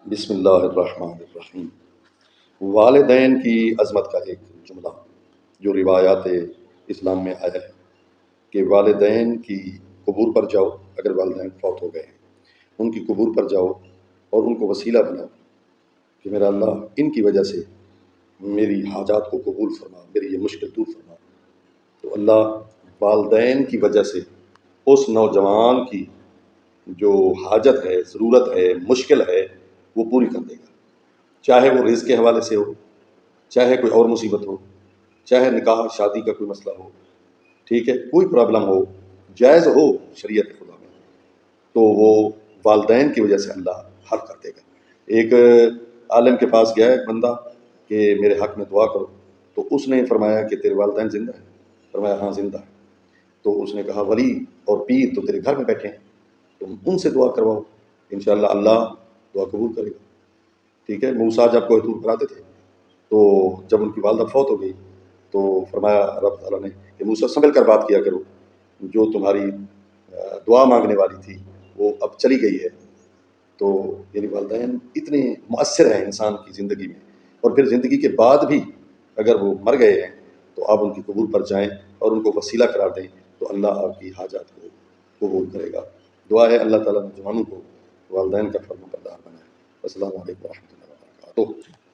بسم اللہ الرحمن الرحیم۔ والدین کی عظمت کا ایک جملہ جو روایات اسلام میں آیا ہے کہ والدین کی قبور پر جاؤ، اگر والدین فوت ہو گئے ہیں ان کی قبور پر جاؤ اور ان کو وسیلہ بناؤ کہ میرا اللہ ان کی وجہ سے میری حاجات کو قبول فرما، میری یہ مشکل دور فرما۔ تو اللہ والدین کی وجہ سے اس نوجوان کی جو حاجت ہے، ضرورت ہے، مشکل ہے، وہ پوری کر دے گا، چاہے وہ رزق کے حوالے سے ہو، چاہے کوئی اور مصیبت ہو، چاہے نکاح شادی کا کوئی مسئلہ ہو، ٹھیک ہے، کوئی پرابلم ہو، جائز ہو شریعت خدا میں، تو وہ والدین کی وجہ سے اللہ حل کر دے گا۔ ایک عالم کے پاس گیا ایک بندہ کہ میرے حق میں دعا کرو، تو اس نے فرمایا کہ تیرے والدین زندہ ہیں؟ فرمایا ہاں زندہ ہے۔ تو اس نے کہا ولی اور پیر تو تیرے گھر میں بیٹھے ہیں، تم ان سے دعا کرواؤ، انشاءاللہ اللہ دعا قبول کرے گا۔ ٹھیک ہے، موسیٰ جب کوہ طور پر آتے تھے تو جب ان کی والدہ فوت ہو گئی تو فرمایا رب تعالیٰ نے کہ موسیٰ سنبھل کر بات کیا کرو، جو تمہاری دعا مانگنے والی تھی وہ اب چلی گئی ہے۔ تو یعنی والدین اتنے مؤثر ہیں انسان کی زندگی میں، اور پھر زندگی کے بعد بھی اگر وہ مر گئے ہیں تو آپ ان کی قبور پر جائیں اور ان کو وسیلہ قرار دیں تو اللہ آپ کی حاجات کو قبول کرے گا۔ دعا ہے اللہ تعالیٰ نوجوانوں کو والدین کا فرما بردار بنائے۔ السلام علیکم ورحمۃ اللہ وبرکاتہ۔